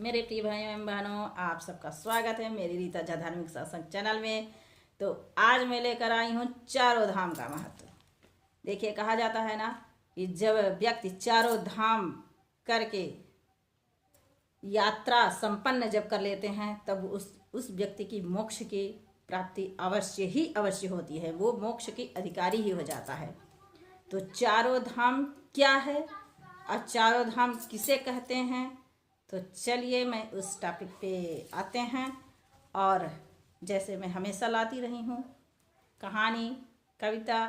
मेरे प्रिय भाइयों एवं बहनों, आप सबका स्वागत है मेरी रीता झा धार्मिक सत्संग चैनल में। तो आज मैं लेकर आई हूँ चारों धाम का महत्व। देखिए, कहा जाता है ना कि जब व्यक्ति चारों धाम करके यात्रा संपन्न जब कर लेते हैं तब उस व्यक्ति की मोक्ष की प्राप्ति अवश्य ही अवश्य होती है। वो मोक्ष की अधिकारी ही हो जाता है। तो चारों धाम क्या है और चारों धाम किसे कहते हैं, तो चलिए मैं उस टॉपिक पे आते हैं। और जैसे मैं हमेशा लाती रही हूँ कहानी, कविता,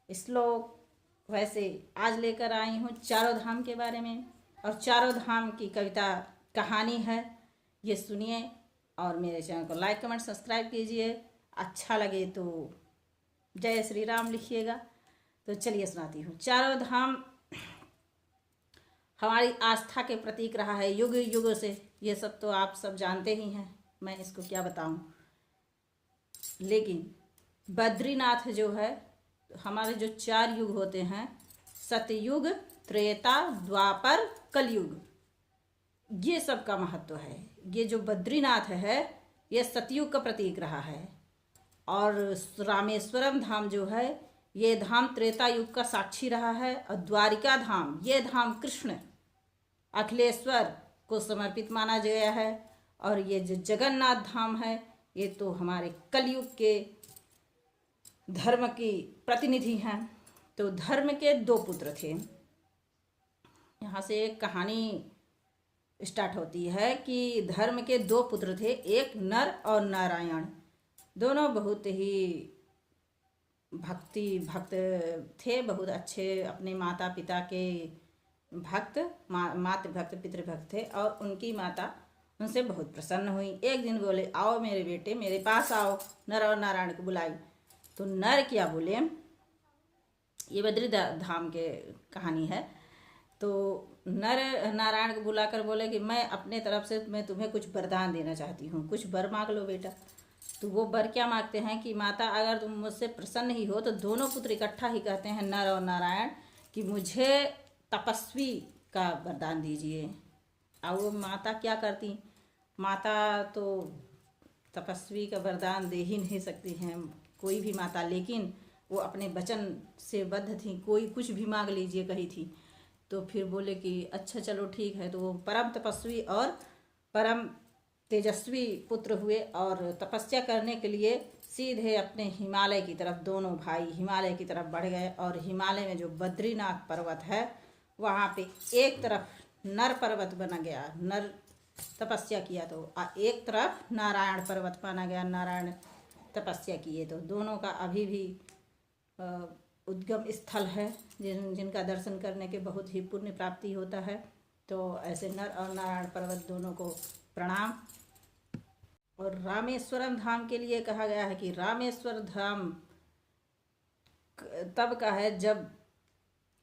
श्लोक, वैसे आज लेकर आई हूँ चारों धाम के बारे में। और चारों धाम की कविता कहानी है, ये सुनिए और मेरे चैनल को लाइक कमेंट सब्सक्राइब कीजिए। अच्छा लगे तो जय श्री राम लिखिएगा। तो चलिए सुनाती हूँ। चारों धाम हमारी आस्था के प्रतीक रहा है युग युगों से। ये सब तो आप सब जानते ही हैं, मैं इसको क्या बताऊं। लेकिन बद्रीनाथ जो है, हमारे जो चार युग होते हैं, सतयुग, त्रेता, द्वापर, कलयुग, ये सब का महत्व है। ये जो बद्रीनाथ है ये सतयुग का प्रतीक रहा है। और रामेश्वरम धाम जो है ये धाम त्रेता युग का साक्षी रहा है। और द्वारिका धाम, ये धाम कृष्ण अखिलेश्वर को समर्पित माना गया है। और ये जो जगन्नाथ धाम है ये तो हमारे कलयुग के धर्म की प्रतिनिधि हैं। तो धर्म के दो पुत्र थे। यहाँ से एक कहानी स्टार्ट होती है कि धर्म के दो पुत्र थे, एक नर और नारायण। दोनों बहुत ही भक्त थे, बहुत अच्छे, अपने माता पिता के भक्त, मातृभक्त पितृभक्त थे। और उनकी माता उनसे बहुत प्रसन्न हुई। एक दिन बोले, आओ मेरे बेटे मेरे पास आओ। नर और नारायण को बुलाई तो नर क्या बोले, ये बद्री धाम के कहानी है। तो नर नारायण को बुलाकर बोले कि मैं अपने तरफ से मैं तुम्हें कुछ वरदान देना चाहती हूँ, कुछ वर मांग लो बेटा। तो वो वर क्या मांगते हैं कि माता अगर तुम मुझसे प्रसन्न ही हो तो दोनों पुत्र इकट्ठा ही कहते हैं, नर और नारायण, कि मुझे तपस्वी का वरदान दीजिए। अब वो माता क्या करती, माता तो तपस्वी का वरदान दे ही नहीं सकती हैं कोई भी माता, लेकिन वो अपने वचन से बद्ध थी, कोई कुछ भी मांग लीजिए कही थी। तो फिर बोले कि अच्छा चलो ठीक है। तो वो परम तपस्वी और परम तेजस्वी पुत्र हुए और तपस्या करने के लिए सीधे अपने हिमालय की तरफ, दोनों भाई हिमालय की तरफ बढ़ गए। और हिमालय में जो बद्रीनाथ पर्वत है वहाँ पे एक तरफ नर पर्वत बना गया, नर तपस्या किया, तो एक तरफ नारायण पर्वत माना गया, नारायण तपस्या किए। तो दोनों का अभी भी उद्गम स्थल है जिनका दर्शन करने के बहुत ही पुण्य प्राप्ति होता है। तो ऐसे नर और नारायण पर्वत दोनों को प्रणाम। और रामेश्वरम धाम के लिए कहा गया है कि रामेश्वर धाम तब का है जब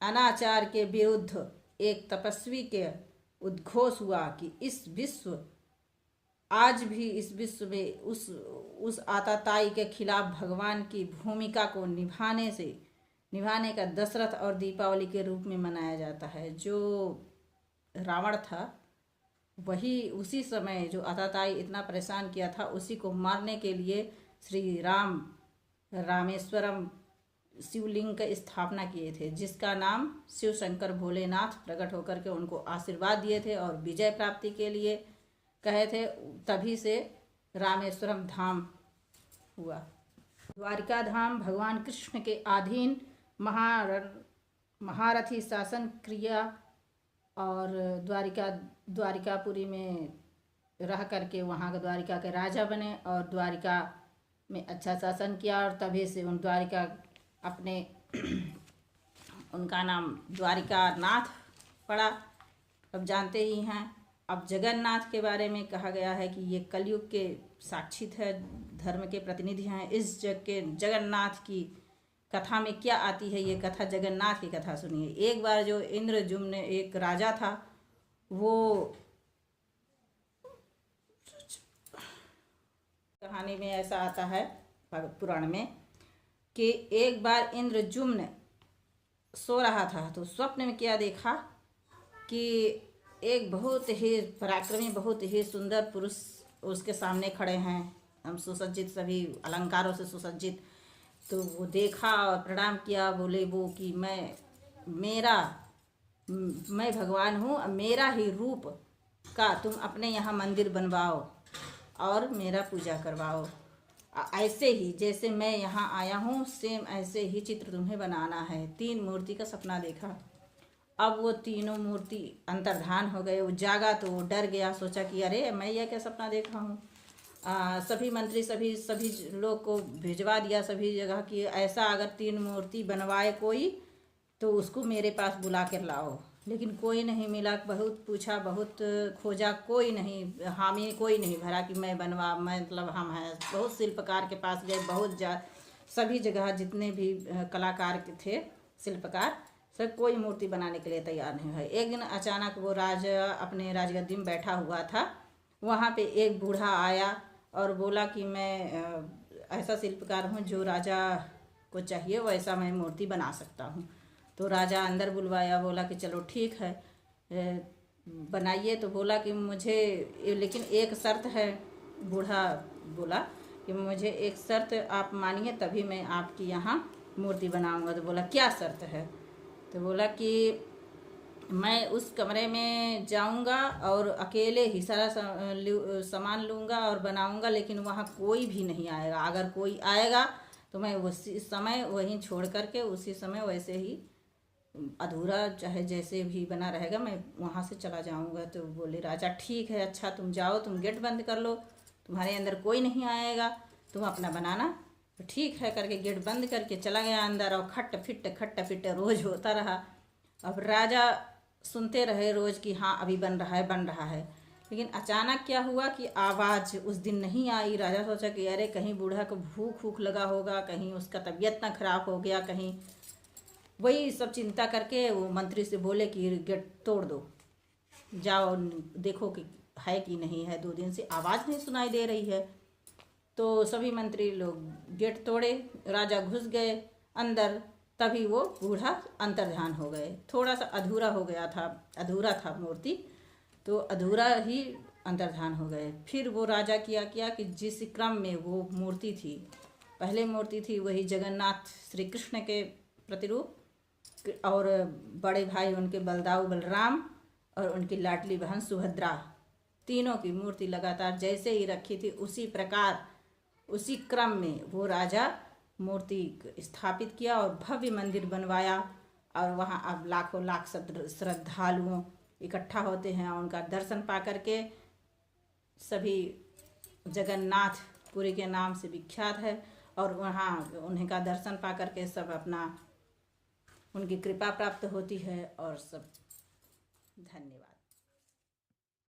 अनाचार के विरुद्ध एक तपस्वी के उद्घोष हुआ कि इस विश्व, आज भी इस विश्व में उस आताताई के खिलाफ भगवान की भूमिका को निभाने का दशरथ और दीपावली के रूप में मनाया जाता है। जो रावण था वही उसी समय जो आताताई इतना परेशान किया था, उसी को मारने के लिए श्री राम रामेश्वरम शिवलिंग की स्थापना किए थे, जिसका नाम शिव शंकर भोलेनाथ प्रकट होकर के उनको आशीर्वाद दिए थे और विजय प्राप्ति के लिए कहे थे। तभी से रामेश्वरम धाम हुआ। द्वारिका धाम भगवान कृष्ण के अधीन महारथी शासन क्रिया और द्वारिकापुरी में रह करके वहाँ के द्वारिका के राजा बने और द्वारिका में अच्छा शासन किया। और तभी से उन द्वारिका अपने उनका नाम द्वारिका नाथ पड़ा। अब जानते ही हैं। अब जगन्नाथ के बारे में कहा गया है कि ये कलयुग के साक्षी है, धर्म के प्रतिनिधि हैं। इस जग के जगन्नाथ की कथा में क्या आती है, ये कथा जगन्नाथ की कथा सुनिए। एक बार जो इंद्रजुम्न एक राजा था, वो कहानी में ऐसा आता है पुराण में कि एक बार इंद्रजुम्न सो रहा था तो स्वप्न में क्या देखा कि एक बहुत ही पराक्रमी, बहुत ही सुंदर पुरुष उसके सामने खड़े हैं, हम सुसज्जित, सभी अलंकारों से सुसज्जित। तो वो देखा और प्रणाम किया, बोले वो कि मैं भगवान हूँ, मेरा ही रूप का तुम अपने यहाँ मंदिर बनवाओ और मेरा पूजा करवाओ। ऐसे ही जैसे मैं यहाँ आया हूँ सेम ऐसे ही चित्र तुम्हें बनाना है। 3 मूर्ति का सपना देखा। अब वो तीनों मूर्ति अंतर्धान हो गए। वो जागा तो वो डर गया, सोचा कि अरे मैं यह क्या सपना देखा हूँ। सभी मंत्री सभी सभी लोग को भिजवा दिया सभी जगह कि ऐसा अगर 3 मूर्ति बनवाए कोई तो उसको मेरे पास बुला कर लाओ। लेकिन कोई नहीं मिला। बहुत पूछा, बहुत खोजा, कोई नहीं, हामी कोई नहीं भरा कि मैं बनवा, मतलब हम हैं। बहुत शिल्पकार के पास गए, सभी जगह जितने भी कलाकार थे, शिल्पकार, सब कोई मूर्ति बनाने के लिए तैयार नहीं है। एक दिन अचानक वो राजा अपने राजगद्दी में बैठा हुआ था, वहाँ पे एक बूढ़ा आया और बोला कि मैं ऐसा शिल्पकार हूँ जो राजा को चाहिए वैसा मैं मूर्ति बना सकता हूँ। तो राजा अंदर बुलवाया, बोला कि चलो ठीक है बनाइए। तो बोला कि मुझे लेकिन एक शर्त है। बूढ़ा बोला कि मुझे एक शर्त आप मानिए तभी मैं आपकी यहाँ मूर्ति बनाऊंगा। तो बोला क्या शर्त है? तो बोला कि मैं उस कमरे में जाऊंगा और अकेले ही सारा सामान लूँगा और बनाऊंगा, लेकिन वहाँ कोई भी नहीं आएगा। अगर कोई आएगा तो मैं उसी समय वहीं छोड़ करके उसी समय वैसे ही अधूरा चाहे जैसे भी बना रहेगा मैं वहाँ से चला जाऊंगा। तो बोले राजा ठीक है, अच्छा तुम जाओ, तुम गेट बंद कर लो, तुम्हारे अंदर कोई नहीं आएगा, तुम अपना बनाना। तो ठीक है करके गेट बंद करके चला गया अंदर और खट्ट फिट रोज होता रहा। अब राजा सुनते रहे रोज कि हाँ अभी बन रहा है। लेकिन अचानक क्या हुआ कि आवाज़ उस दिन नहीं आई। राजा सोचा कि अरे कहीं बूढ़ा को भूख लगा होगा, कहीं उसका तबीयत ना खराब हो गया, कहीं वही सब चिंता करके वो मंत्री से बोले कि गेट तोड़ दो, जाओ देखो कि है कि नहीं है, 2 दिन से आवाज़ नहीं सुनाई दे रही है। तो सभी मंत्री लोग गेट तोड़े, राजा घुस गए अंदर, तभी वो बूढ़ा अंतर्ध्यान हो गए। थोड़ा सा अधूरा था मूर्ति, तो अधूरा ही अंतर्ध्यान हो गए। फिर वो राजा किया कि जिस क्रम में वो मूर्ति थी, पहले मूर्ति थी वही जगन्नाथ श्री कृष्ण के प्रतिरूप, और बड़े भाई उनके बलदाऊ बलराम और उनकी लाडली बहन सुभद्रा, तीनों की मूर्ति लगातार जैसे ही रखी थी उसी प्रकार उसी क्रम में वो राजा मूर्ति स्थापित किया और भव्य मंदिर बनवाया। और वहाँ अब लाखों लाख श्रद्धालुओं इकट्ठा होते हैं। उनका दर्शन पा करके सभी जगन्नाथ पुरी के नाम से विख्यात है, और वहाँ उन्हीं का दर्शन पा करके सब अपना उनकी कृपा प्राप्त होती है। और सब धन्यवाद।